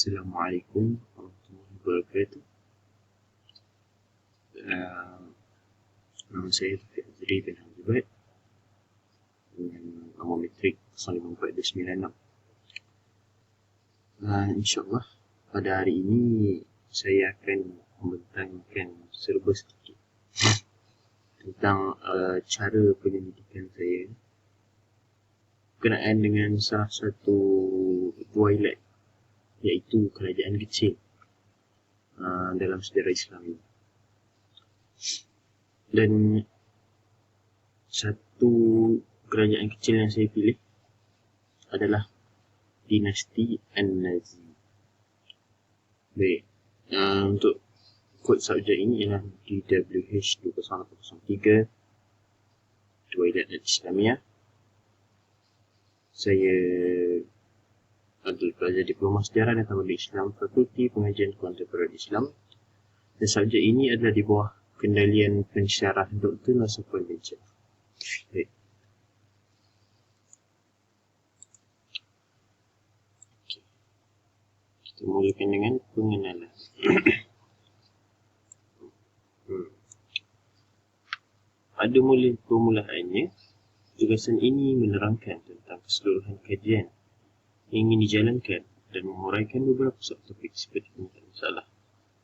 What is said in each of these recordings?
Assalamualaikum warahmatullahi wabarakatuh. Nama saya Taufik Azri bin Hamzibat dengan nombor metrik 054296. InsyaAllah pada hari ini saya akan membentangkan serba sedikit tentang cara penyelidikan saya berkenaan dengan salah satu twilight, iaitu kerajaan kecil dalam sejarah Islam ini. Dan satu kerajaan kecil yang saya pilih adalah dinasti An-Nazi. Baik, untuk kod subjek ini ialah DWH 20803 Twilight Al-Islamiyah. Saya adalah pelajar diploma sejarah dan tamadun Islam Fakulti Pengajian Kontemporer Islam, dan subjek ini adalah di bawah kendalian pensyarah Dr. Nasrul Bencher. Baik. Okay. Kita mulakan dengan pengenalan. Pada mula permulaannya, tugasan ini menerangkan tentang keseluruhan kajian yang ingin dijalankan dan menguraikan beberapa subtopik seperti pemetaan masalah,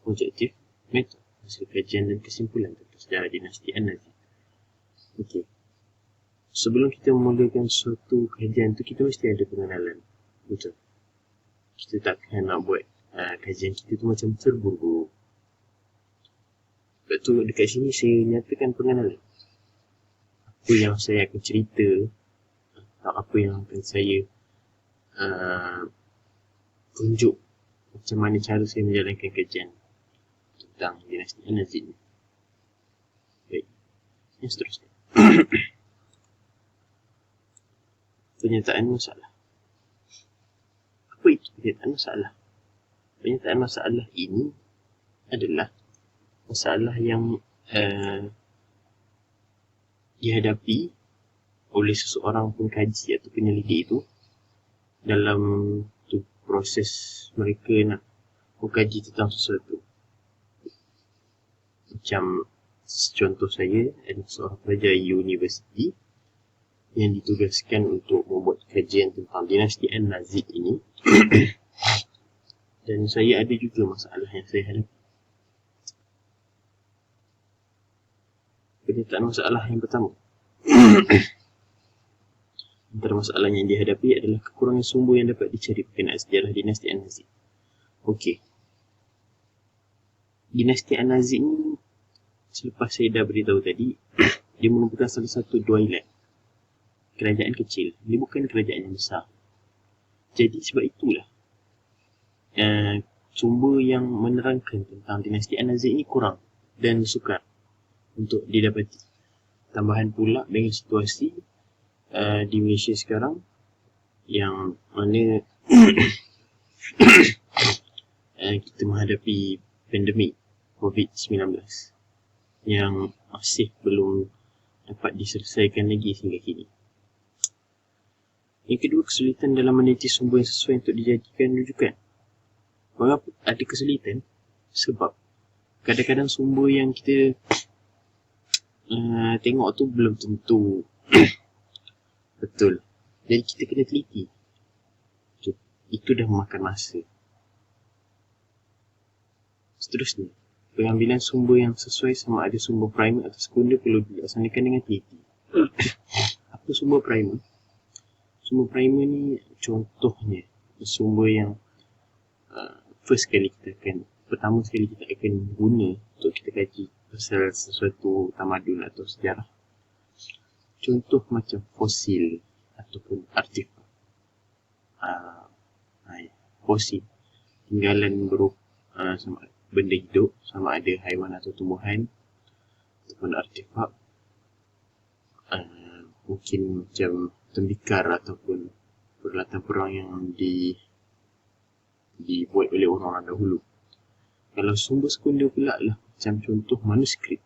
objektif, metode, hasil kajian dan kesimpulan tentang sejarah dinasti An-Nazi. Okey. Sebelum kita memulakan suatu kajian tu, kita mesti ada pengenalan. Betul. Kita takkan nak buat kajian kita tu macam terburu-buru. Sebab tu dekat sini saya nyatakan pengenalan. Apa yang saya akan cerita, atau apa yang akan saya tunjuk macam mana cara saya menjalankan kajian tentang dinasti An-Nazi. Baik, yang seterusnya. Penyataan masalah. Apa itu penyataan masalah? Penyataan masalah ini adalah masalah yang dihadapi oleh seseorang pengkaji atau penyelidik itu dalam proses mereka nak mengkaji tentang sesuatu. Macam contoh saya adalah seorang pelajar universiti yang ditugaskan untuk membuat kajian tentang dinasti An-Nazi ini. Dan saya ada juga masalah yang saya hadapi. Penyataan masalah yang pertama. Antara masalah yang dihadapi adalah kekurangan sumber yang dapat dicari berkenaan sejarah dinasti An-Nazi. Okey. Dinasti An-Nazi ini, selepas saya dah beritahu tadi, dia merupakan salah satu twilight, kerajaan kecil. Dia bukan kerajaan yang besar. Jadi sebab itulah sumber yang menerangkan tentang dinasti An-Nazi ini kurang dan sukar untuk didapati. Tambahan pula dengan situasi di Malaysia sekarang yang mana kita menghadapi pandemik COVID-19 yang masih belum dapat diselesaikan lagi sehingga kini. Yang kedua, kesulitan dalam meneliti sumber yang sesuai untuk dijadikan rujukan. Mengapa ada kesulitan? Sebab kadang-kadang sumber yang kita tengok tu belum tentu betul. Jadi kita kena teliti. Itu dah memakan masa. Seterusnya, pengambilan sumber yang sesuai sama ada sumber primer atau sekunder perlu dilaksanakan dengan teliti. Apa sumber primer? Sumber primer ni contohnya sumber yang pertama sekali kita akan guna untuk kita kaji pasal sesuatu tamadun atau sejarah. Contoh macam fosil ataupun artifak. Fosil, tinggalan sama benda hidup, sama ada haiwan atau tumbuhan, ataupun artifak, mungkin macam tembikar ataupun peralatan perang yang dibuat oleh orang-orang dahulu. Kalau sumber sekunder pula lah macam contoh manuskrip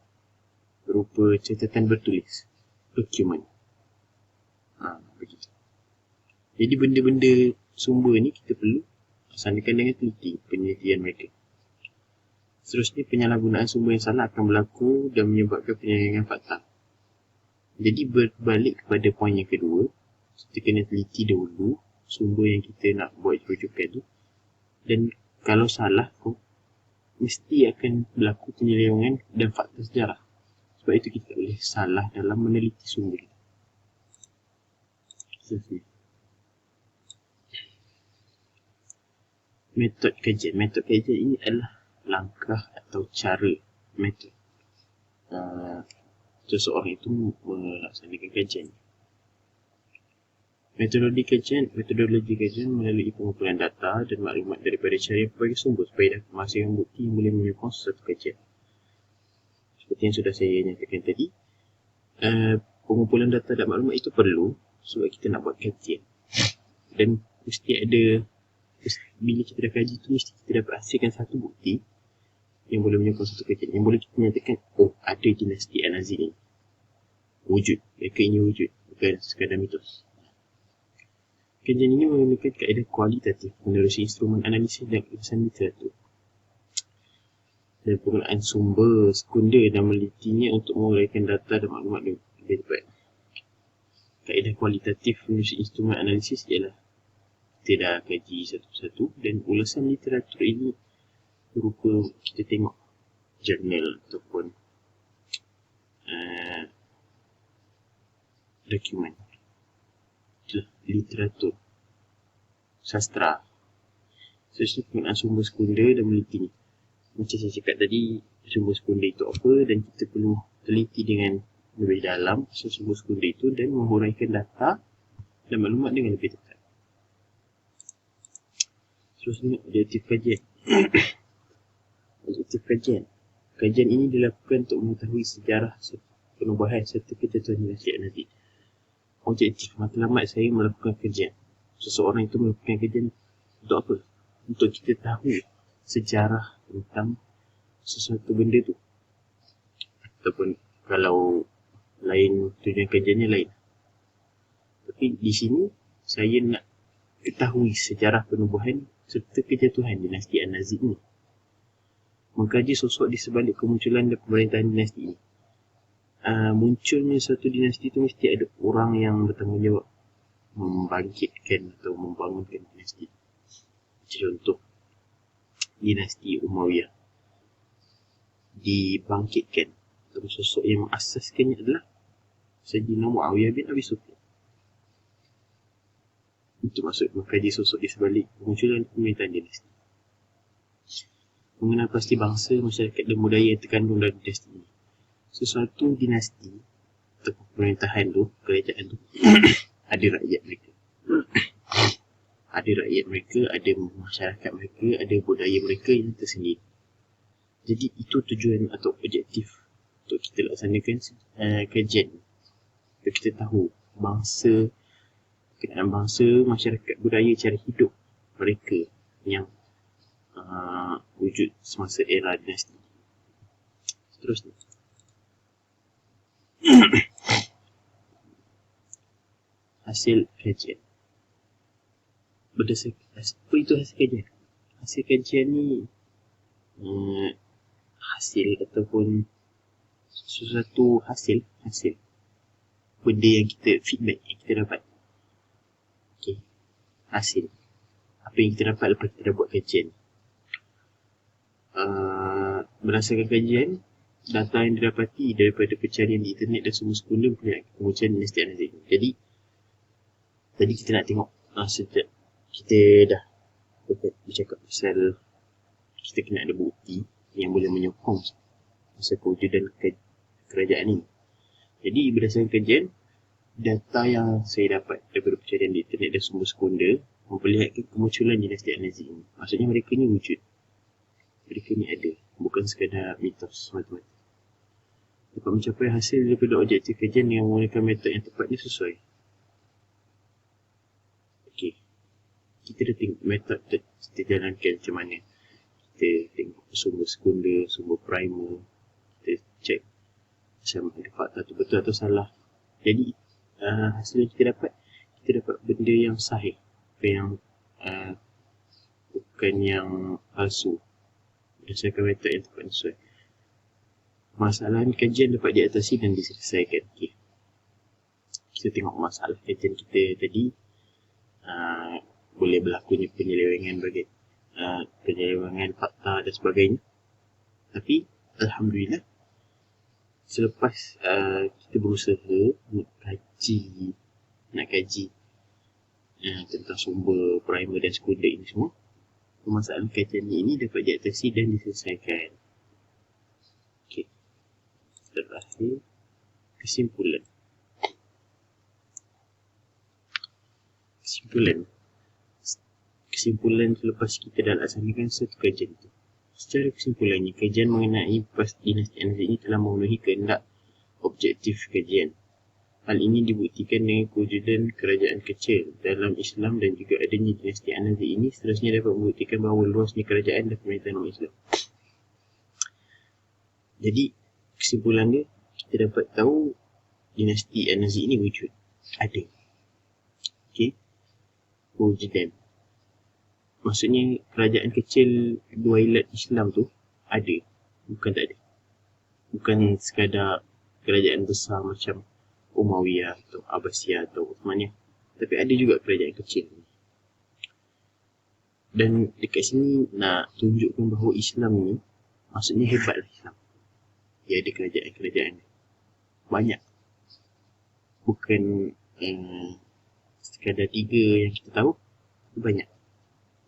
berupa catatan bertulis, dokumen. Begitu. Jadi benda-benda sumber ni kita perlu laksanakan dengan teliti penelitian mereka. Seterusnya, penyalahgunaan sumber yang salah akan berlaku dan menyebabkan penyelewengan fakta. Jadi berbalik kepada poin yang kedua, kita kena teliti dahulu sumber yang kita nak buat rujukan tu, dan kalau salah tu mesti akan berlaku penyelewengan dan fakta sejarah. Sebab itu kita tak boleh salah dalam meneliti sumber. Metod kajian. Metod kajian ini adalah langkah atau cara metod seseorang itu melaksanakan kajian. Metodologi kajian melalui pengumpulan data dan maklumat daripada cara berbagai sumber supaya dapat menghasilkan bukti yang boleh menyokong sesuatu kajian. Seperti yang sudah saya nyatakan tadi, pengumpulan data dan maklumat itu perlu sebab kita nak buat kajian. Dan mesti ada, bila kita dah kaji tu, mesti kita dapat hasilkan satu bukti yang boleh menyokong satu kajian, yang boleh kita nyatakan, oh, ada dinasti Al-Azid ni wujud, mereka ini wujud, bukan sekadar mitos. Kajian ini menggunakan kaedah kualitatif menerusi instrumen analisis dan ulasan literatur dan penggunaan sumber sekunder dan melitinya untuk menguraikan data dan maklumat lebih tepat. Kaedah kualitatif menerusi instrumen analisis ialah kita dah kaji satu-satu, dan ulasan literatur ini berupa kita tengok jurnal ataupun dokumen. Itulah literatur, sastra. Seterusnya, penggunaan sumber sekunder dan melitinya. Macam saya cakap tadi, sumber sekunder itu apa, dan kita perlu teliti dengan lebih dalam sumber sekunder itu dan menghuraikan data dan maklumat dengan lebih tepat. Seterusnya, objektif kajian. Objektif kajian. Kajian ini dilakukan untuk mengetahui sejarah penubuhan serta kejatuhan dinasti Al-Azid. Objektif matlamat saya melakukan kajian. Seseorang itu melakukan kajian untuk apa? Untuk kita tahu sejarah tentang sesuatu benda tu. Ataupun kalau lain, tujuan kajiannya lain. Tapi di sini saya nak ketahui sejarah penubuhan serta kejatuhan dinasti Al-Azid ni. Mengkaji sosok di sebalik kemunculan dan pemerintahan dinasti ini. Munculnya satu dinasti itu mesti ada orang yang bertanggungjawab membangkitkan atau membangunkan dinasti. Contoh, dinasti Umayyah dibangkitkan, atau sosok yang mengasaskannya adalah Sayyidina Muawiyah bin Abi Sufyan. Itu maksud mengkaji sosok di sebalik kemunculan pemerintahan dinasti. Mengenal pasti bangsa, masyarakat dan budaya yang terkandung dalam dinasti ini. Sesuatu dinasti atau pemerintahan tu, kerajaan tu ada rakyat mereka. Ada rakyat mereka, ada masyarakat mereka, ada budaya mereka yang tersendiri. Jadi itu tujuan atau objektif untuk kita laksanakan kajian. Untuk kita tahu bangsa, kenaan bangsa, masyarakat, budaya, cara hidup mereka yang wujud semasa era dinasti. Seterusnya, hasil kajian. Berdasarkan apa itu hasil kajian? Hasil kajian ni hasil ataupun sesuatu hasil benda yang kita feedback yang kita dapat. Okay. Hasil apa yang kita dapat lepas kita dah buat kajian. Berdasarkan kajian, data yang didapati daripada pencarian di internet dan sumber sekunder kemunculan dinasti Al-Azid. Jadi tadi kita nak tengok sejak kita dah bercakap pasal kita kena ada bukti yang boleh menyokong pasal kewujudan kerajaan ini. Jadi berdasarkan kajian, data yang saya dapat daripada pencarian di internet dan sumber sekunder memperlihatkan kemunculan dinasti Al-Azid ini. Maksudnya mereka ni wujud, mereka ni ada, bukan sekadar mitos semata-mata. Dapat mencapai hasil daripada objektif kajian dengan menggunakan metod yang tepat ni sesuai. Okey, kita dah tengok metod kita jalankan macam mana. Kita tengok sumber sekunder, sumber primer, kita check macam ada fakta tu betul atau salah. Jadi hasil yang kita dapat benda yang sahih, apa yang bukan yang palsu, berdasarkan metod yang tepat dan sesuai. Masalah ni kajian dapat diatasi dan diselesaikan. Okay. Kita tengok masalah kajian kita tadi, boleh berlakunya penyelewengan penyelewengan fakta dan sebagainya. Tapi Alhamdulillah, selepas kita berusaha nak kaji tentang sumber primer dan sekunder ini semua, permasalahan kajian ini dapat diatasi dan diselesaikan. Okay. Terakhir, kesimpulan. Kesimpulan selepas kita dah laksanakan satu kajian itu. Secara kesimpulannya, kajian mengenai dinasti An-Nazi'id ini telah memenuhi kehendak objektif kajian. Hal ini dibuktikan dengan kewujudan kerajaan kecil dalam Islam dan juga adanya dinasti An-Nazi'id ini seterusnya dapat membuktikan bahawa luasnya kerajaan dan pemerintahan umat Islam. Jadi, kesimpulan dia, kita dapat tahu dinasti An-Nazi'id ini wujud. Ada. Okay. Kewujudan. Maksudnya kerajaan kecil Duailat Islam tu ada, bukan tak ada. Bukan sekadar kerajaan besar macam Umayyah atau Abbasiyah atau Uthmaniyah, tapi ada juga kerajaan kecil. Dan dekat sini nak tunjukkan bahawa Islam ni, maksudnya hebatlah Islam. Dia ada kerajaan-kerajaan banyak. Bukan sekadar 3 yang kita tahu, banyak.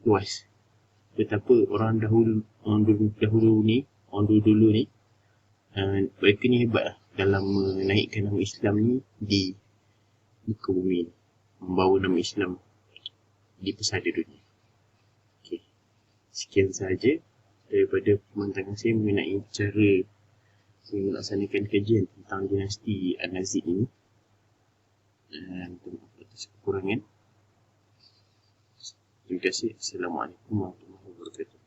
Luas. Betapa orang dulu ni, mereka ni hebat lah dalam menaikkan nama Islam ni di muka bumi ni, membawa nama Islam di pesada dunia. Okay. Sekian sahaja daripada pembentangan saya mengenai cara melaksanakan kajian tentang dinasti An-Nazi'id ini. Dan atas kekurangan, terima kasih. Assalamualaikum warahmatullahi wabarakatuh.